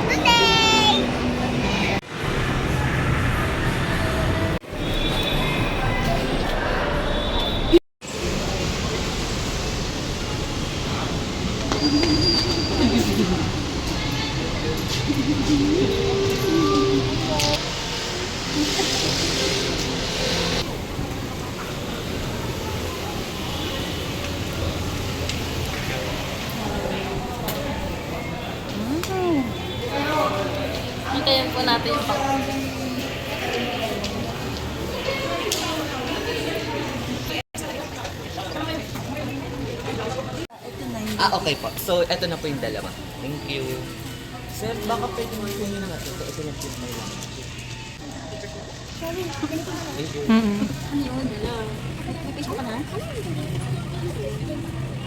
today! Hintayin po natin yung pang... Okay po. So, eto na po yung dalawa. Thank you. Sir, baka pwede mo kunin na ito. Ito na po yung may lang. Thank you. May piso ka na?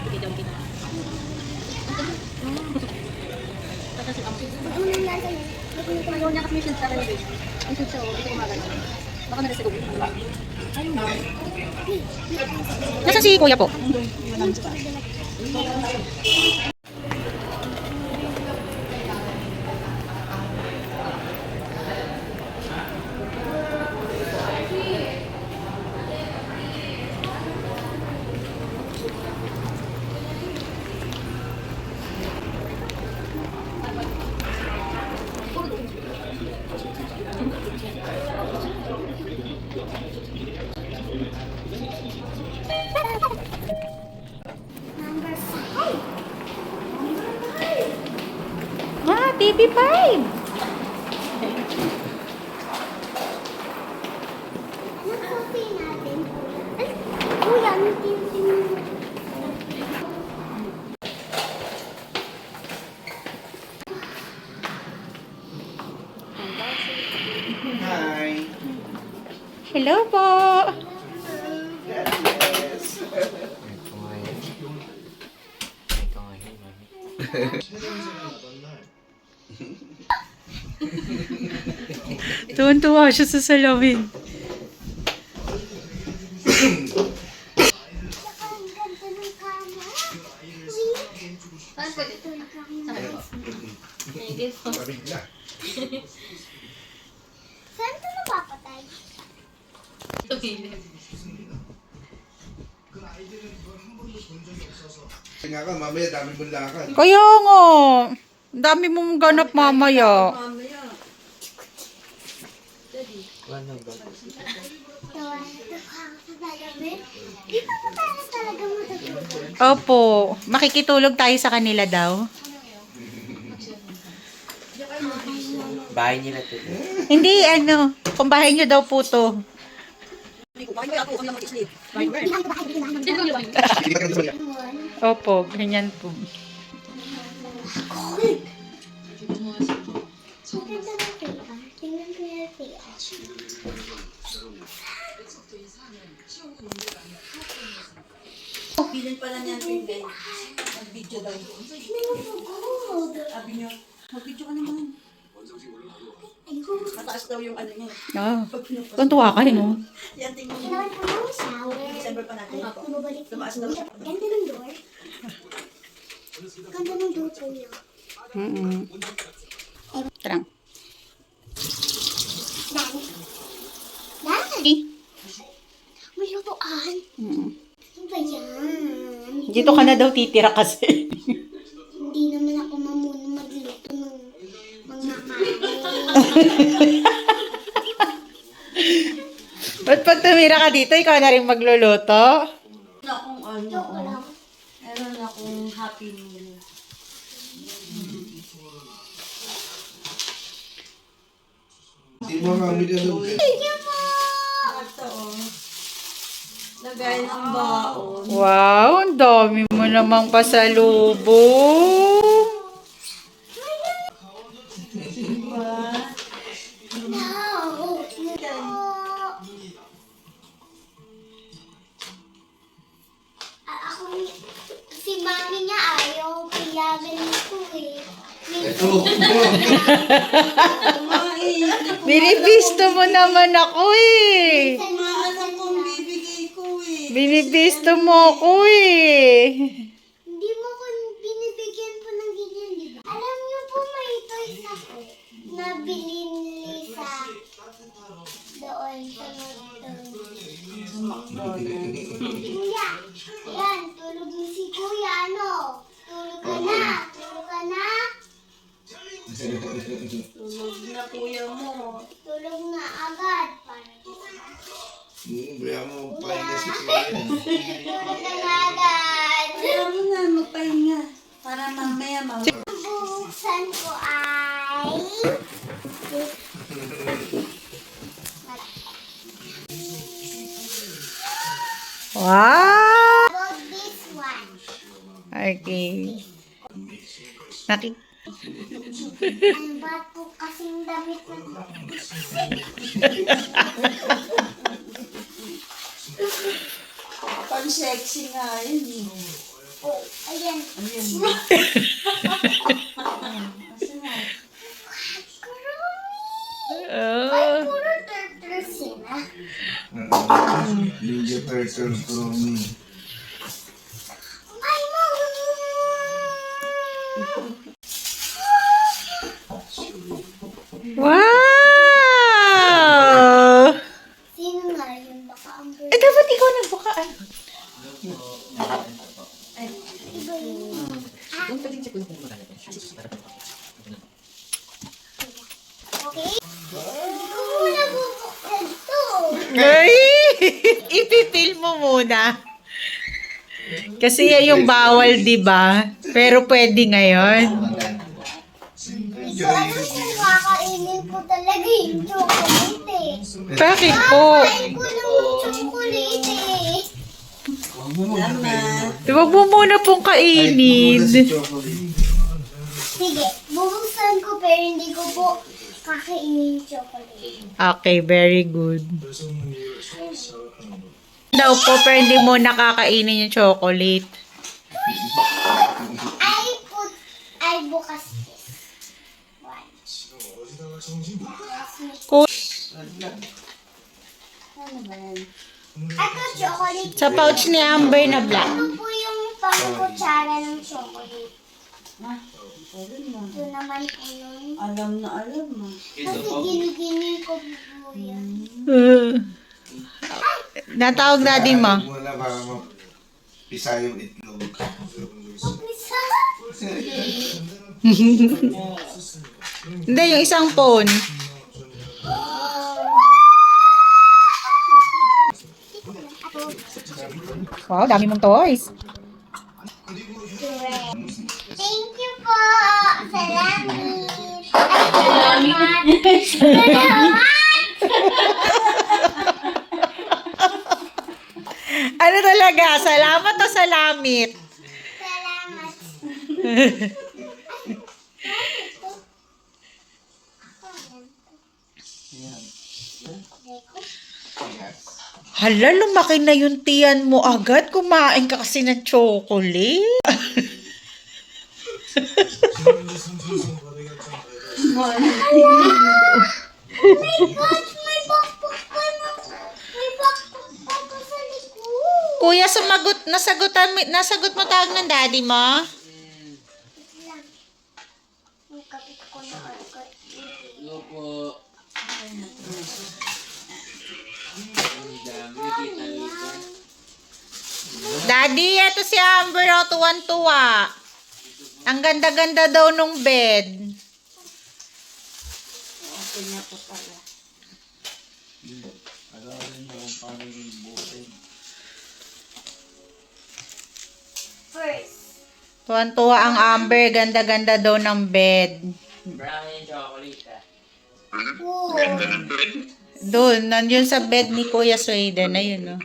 Hindi daw kita. Ayaw niya kasi mission sa kanila. Mission siya, hindi ko umagano. Baka na-resign ko. Nasaan si kuya po? TV5! Ano coffee natin? Ay, kuya, may tintin. Hi. Hello po! Tuwan-tuwa siya sa salamin. Saka ang ganda ng kama. Saan pwede? Thank you po. Saan ito napapatay? Nga ka, mamaya dami mong lakad. Kaya nga. Ang dami mong ganap mamaya. Tawa na ito kama sa talamin. Di ba pa tayo talaga matutulog? Opo. Makikitulog tayo sa kanila daw. Bahay nila ito. Hindi, ano. Kung bahay nyo daw po to. Opo, ganyan po. Ang ganda ng pika. Tingnan ko yung pika. Bilin pala niyan pinday. Mag-video daw. Tingnan mo pagod. Sabi niyo, mag-video ka naman. Ayun. Mataas daw yung ano niya. Ah, tuntua ka no? Yan, tingnan mo. Kailangan ko ng shower. December pa natin ito. Bumabalik Tumaas daw siya. Ganda ng door. Ganda ng door po niya. Tarang. Dani. Dani. May lutuan. Ano ba yan? Dito ka na daw titira kasi. Hindi naman ako mamuna magluto ng mga kanin. Ba't pag tumira ka dito, ikaw na rin magluluto? Meron akong ano. Joke lang. Meron akong happy meal. Hindi mo kami na doon. Thank you po! Ito, oh. Lagay ng baon. Wow, ang dami mo namang pasalubong. No! Ako, si mami niya ayaw piyagan ko eh. Binibisto mo naman ako eh. Maalam kong bibigay ko eh. Binibisto mo ako eh. Hindi mo ko binibigyan po ng ganyan, di ba? Alam niyo po may toys ako. nabili ni Lisa doon sa Kuya, yan, tulog ni si Kuya, ano? Tulog ka na, tulog ka na. Tulog na kuya mo. Tulog na agad. Kaya mo pahinga si Kuya. Tulog ka na agad. Kaya mo na magpahinga. Para mamaya Buksan ko ay... Wow! About this one. Okay. Ang ba't po kasing damit ko? Pang-sexy nga yun eh. Oh, ayan. Ayan. Asa na? Ay, puro turtles sila. Ninja Turtles from me. Ay, Wow! sino nga yun? Baka ang Eh, dapat ikaw nagbukaan. iba yun. Okay? Hindi ko muna bubuksan to. Ay! Ipipil mo muna. Kasi yan yung bawal, di ba? Pero pwede ngayon. Ito ano yung kakainin ko talaga yung chocolate eh. Bakit po? Kain ko ng chocolate eh. Huwag mo muna pong kainin. Sige, bubuksan ko pero hindi ko po kakainin yung chocolate. Okay, very good. Daw po, pero hindi mo nakakainin yung chocolate. Ay bukas this. One. Ko- Ano ba yan? Ito chocolate. Sa pouch ni Amber na black. Ito po yung pangkutsara ng chocolate. Ito naman po yung... Alam na alam mo. Kasi giniginin ko po yan. Natawag daddy mo. Muna para mapisa yung itlog. Isa. Hindi, yung isang phone. Wow, dami mong toys. Thank you po. Salamat. Salamat. Ano talaga? Salamat o salamit? Salamat. Hala, lumaki na yung tiyan mo agad. Kumain ka kasi ng chocolate. Gosh, may backpack pa na. May backpack pa pa sa likod. Kuya, nasagot mo tawag ng daddy mo? Lang. May kapit ko na agad. Daddy, eto si Amber, oh, tuwan-tuwa. Ang ganda-ganda daw nung bed. Okay na po pala. First. Tuwan-tuwa ang Amber, ganda-ganda daw ng bed. Oh. Doon, nandiyon sa bed ni Kuya Sweden. Ayun, oh.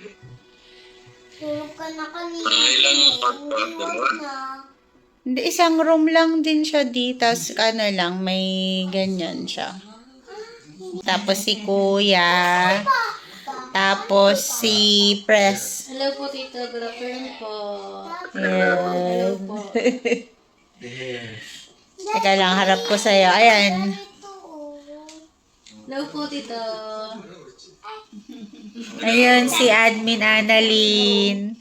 Tulog ka na kanina. Iwan na. Hindi, isang room lang din siya dito. Tapos, ano lang, may ganyan siya. Tapos si Kuya. Tapos si Press. Hello po, Tito. Good afternoon po. Yes. po. Teka lang, harap ko sa'yo. Ayan. Ito oh. Hello po, Tito. Ayun, si Admin Annalyn.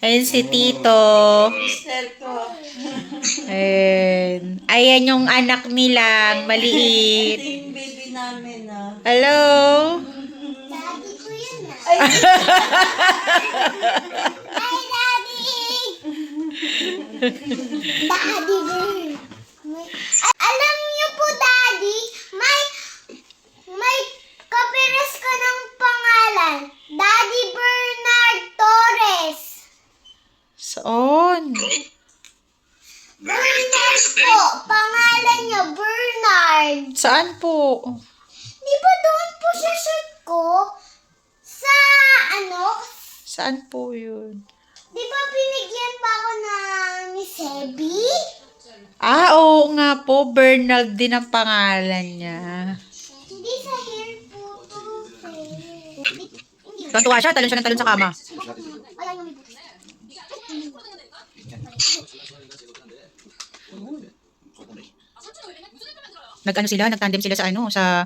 Ayan si Tito. Mister ko. Ayan. Ayan yung anak nila, Ito maliit. yung baby namin, ah. Hello? Daddy ko yun ah. Ay, Ay, Daddy! Daddy girl. Alam niyo po, Daddy, may kapiras ka ng pangalan. Daddy Bernard Torres. Saan? Bernard po. Pangalan niya, Bernard. Saan po? Di ba doon po sa shirt ko? Sa Saan po yun? di ba binigyan pa ako ng ni Sebi? Ah, oo nga po. Bernard din ang pangalan niya. Hindi sa hair po to. Hindi. Tuwa siya. Talon siya ng talon sa kama. Wala yung may buti. Nag-ano sila? Nag-tandem sila sa ano? Sa...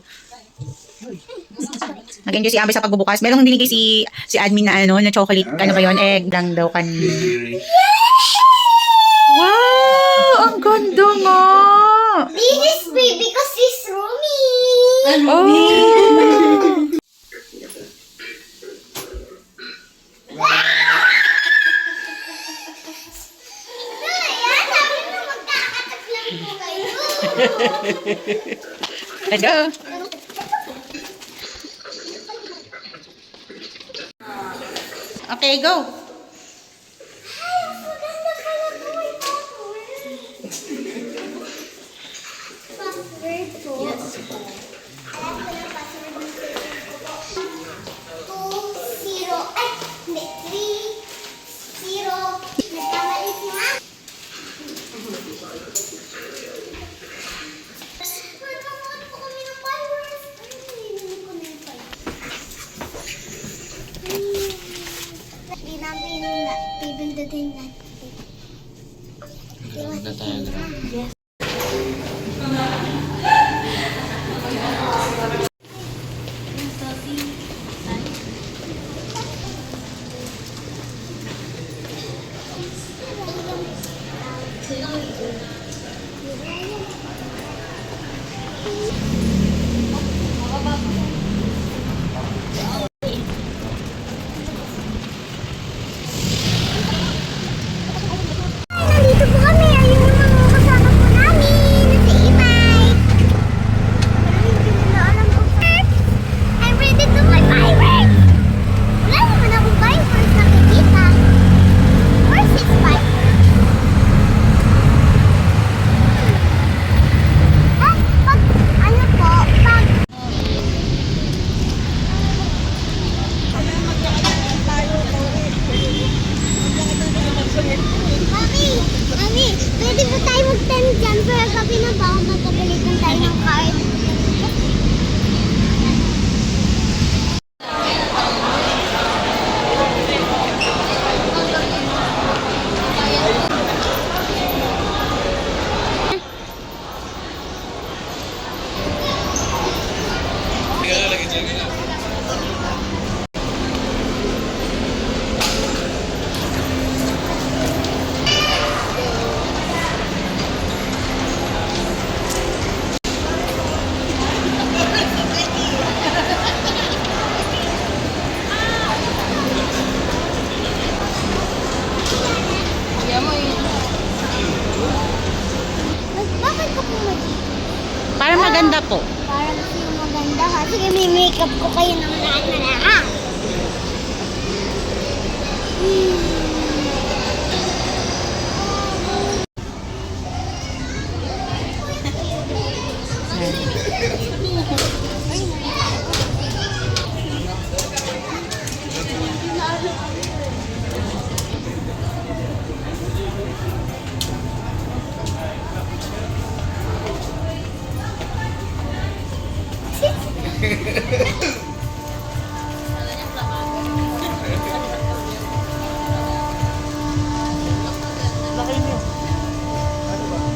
Nag-enjoy si Amber sa pagbubukas. Merong binigay si admin na ano, na chocolate. Ano ba yun? Egg lang daw kanina. Very. Wow! Ang ganda nga! This is baby because this Rumi. Oh! Ayan, sabi mo magkakatak lang po kayo. Let's go! Okay, go! Ay, maganda pala to. May password. Password po. Yes po. Alam ko na password ng cellphone ko po. 2-0. Ay, hindi. 3-0. Nagkamali si Ma. Magkamuot po kami ng fireworks. Ay, nilinig ko na yung fireworks. Hindi namin pipindutin natin. Ganda tayo. Nandito po kami. Ayun yung mga kasama po namin. Si Imay. Hindi nila alam po. I'm ready to my fireworks. Wala naman akong fireworks nakikita. Where's his fireworks? Pag ano po, pag Mami, pwede ba tayo mag-tent dyan? Pero gabi na ba ako magpapalitan tayo ng card? Bakit ka po Para maganda po. Parang kasi maganda ha. Sige, may makeup ko kayo ng lahat na lahat.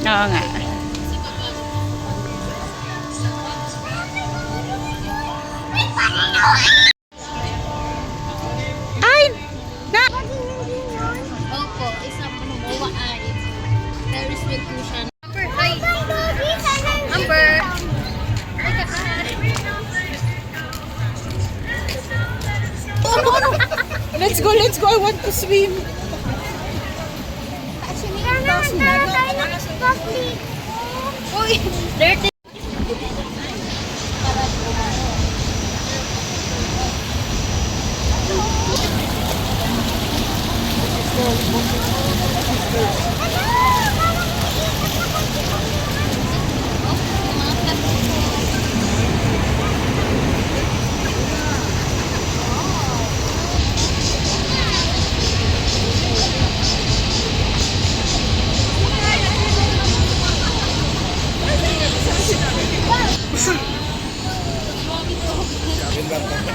Oo nga. Ay! Na! go, let's go. I want to swim. Tara tayo ng public. Uy, dirty.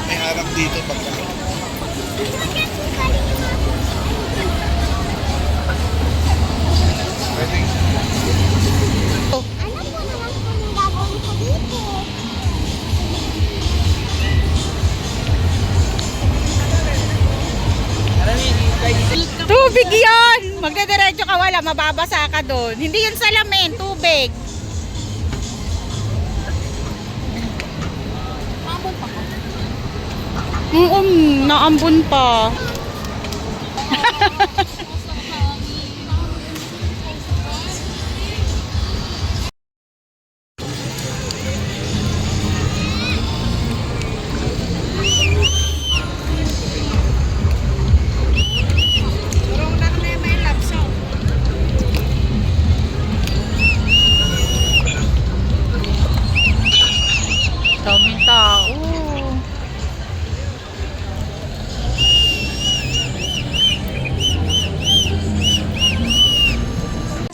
May harap dito pagka. Pwede. Ano po naman po yung gagawin ko dito? Tubig yon. Magdadiretso ka, wala, mababasa ka doon. Hindi yun salamin, tubig. Naambun pa. Daming tao.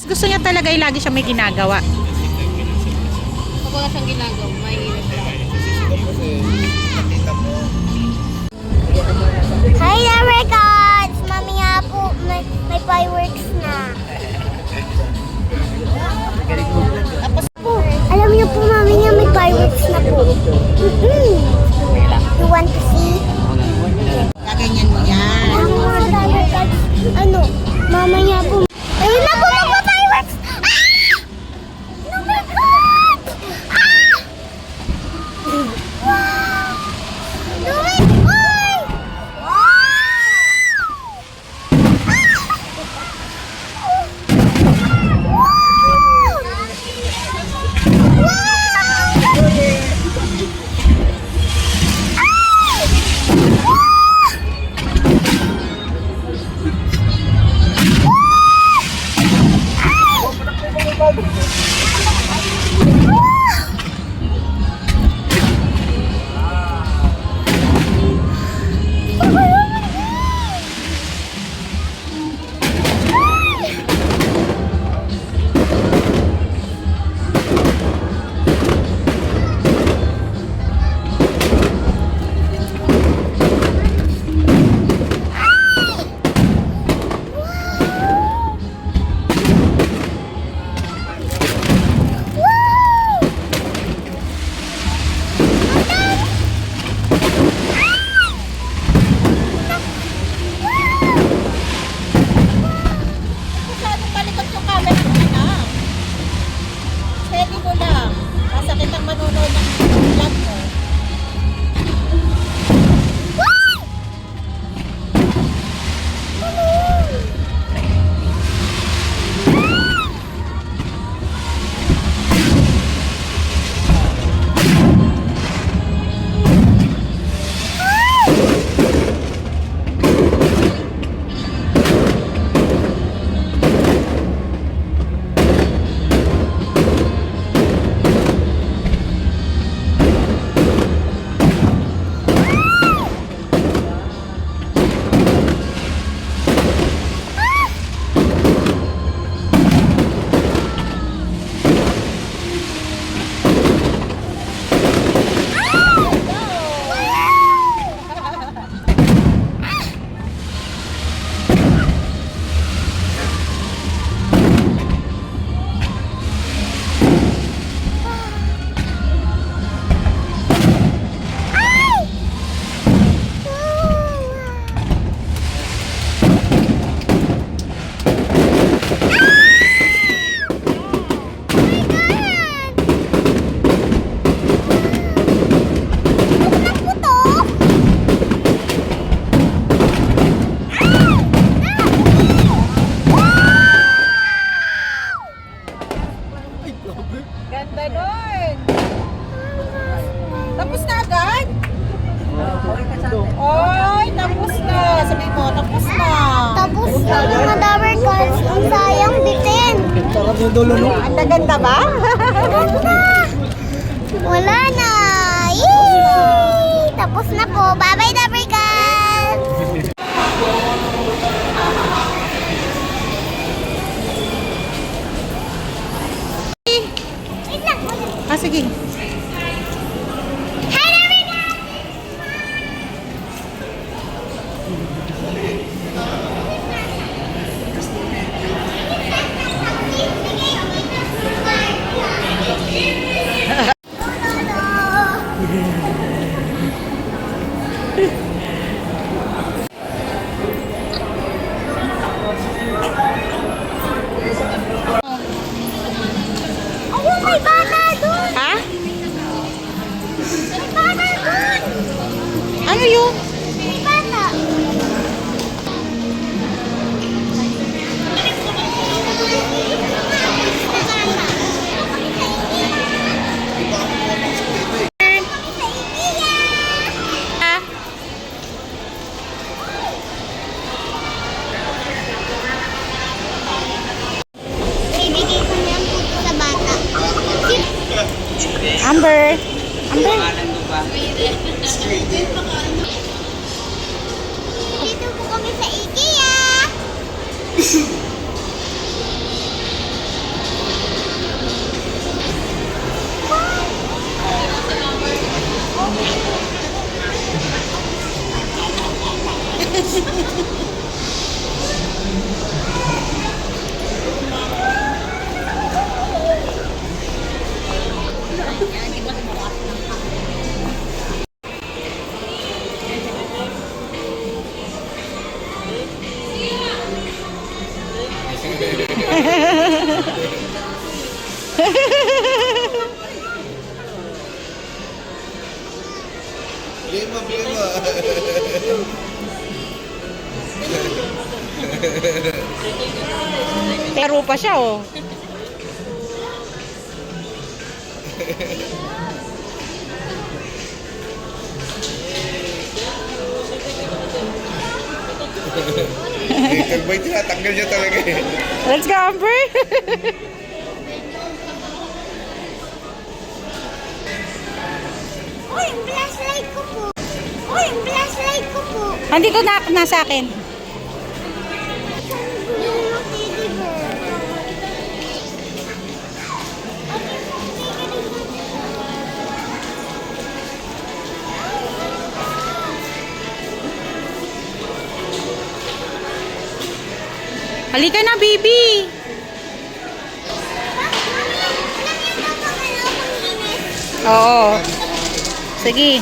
Gusto niya talaga ay lagi siya may ginagawa. Pag wala siyang ginagawa, mahirap lang. Hi there, records! Mami nga po, may fireworks na. Alam niyo po, mami nga may fireworks na po. You want to see? Gaganyan mo yan. Ano mga fireworks? Ano? Mama niya po. Ayun na po, magpa-fireworks! Ah! Oh my God! Ah! Wow! Do it! Oy! Ganda nun. Tapos na agad? Oy, tapos na. Sabi mo, tapos na. Tapos na mga Dabber Cats. Ang sayang bitin. Ang ganda ba? Wala na. Yay! Tapos na po. Bye-bye, Dabber Cats. Wait lang. Ah, sige. Hi, Dabber Cats! Ayun, may bata doon! Ha? May bata doon! Ano yun? May bata! Ah, Ibigay ko na yung puto sa bata. Amber. Amber. Dito po kami sa IKEA. Blema, blema. Pero pa siya, oh. Kalbay tinatanggal niya talaga eh. Let's go, Amber. Uy, yung flashlight ko po. Uy, yung flashlight ko po. Andito na, nasa akin. Yung teddy bear. Halika na, baby. Oo. Sige.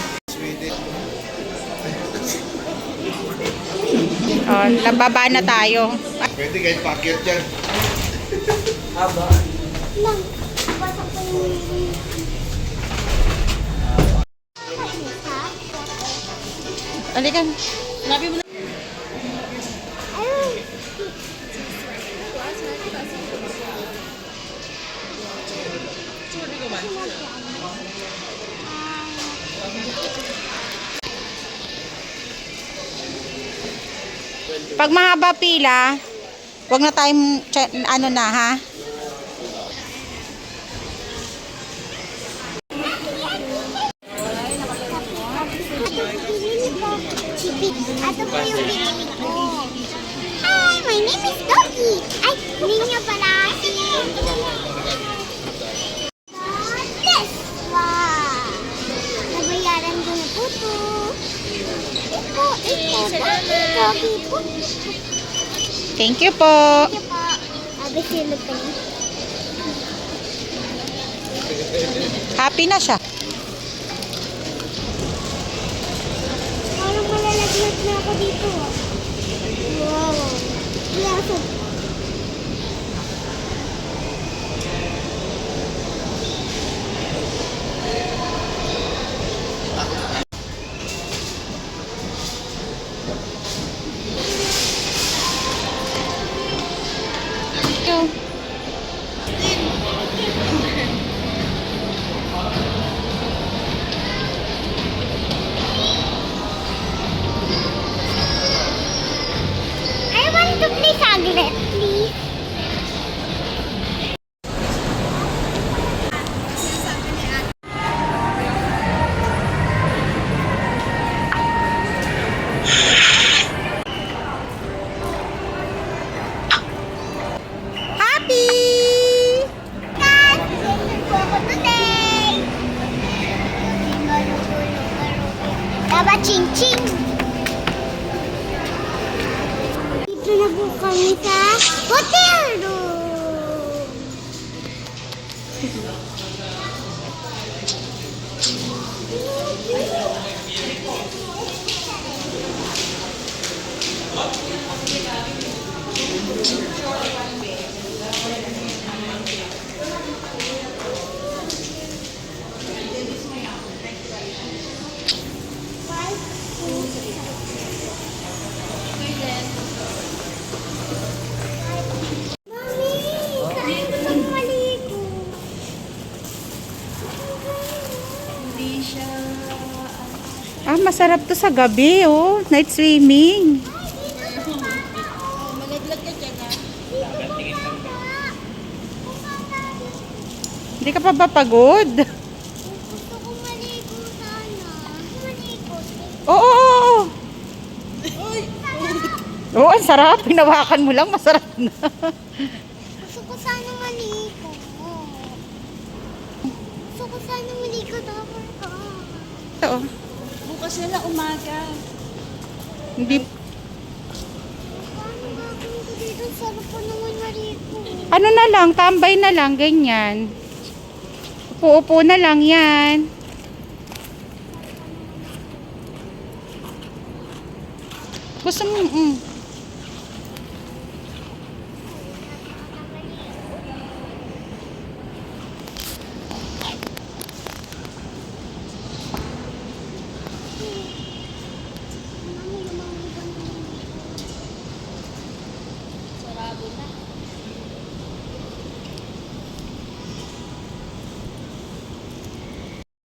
Oh, lababa na tayo. Pwede kahit packet yan. Lang, pasok ko yung... Halika. Ayun. Pag mahaba pila, wag na tayong ano na, ha? Ito po yung binili ko. Hi, my name is Doggy. Ay, hindi niya pala kasi. Yes! Wow! Nabayaran ko na po ito. Doggy po. Thank you po. Thank you po. Sabi sila pa niya. Happy na siya. Parang malalaglag na ako dito. Wow. Yes. Thank you. Ka-ching-ching! Dito na po kami sa hotel room. Mami, saan ka maligo? Ah, masarap to sa gabi, oh. Night swimming. Hindi ka pa ba pagod? Gusto ko maligo sana. Maligo. Oo, oo, oo. Oo, ang sarap. Hinawakan mo lang, masarap na. Gusto ko sana maligo. Gusto ko sana maligo tapos Oo. Bukas na lang umaga. Hindi. paano gagawin ko dito? Sarap pa naman maligo. Ano na lang, tambay na lang, ganyan. Upo-upo na lang yan. Gusto mo,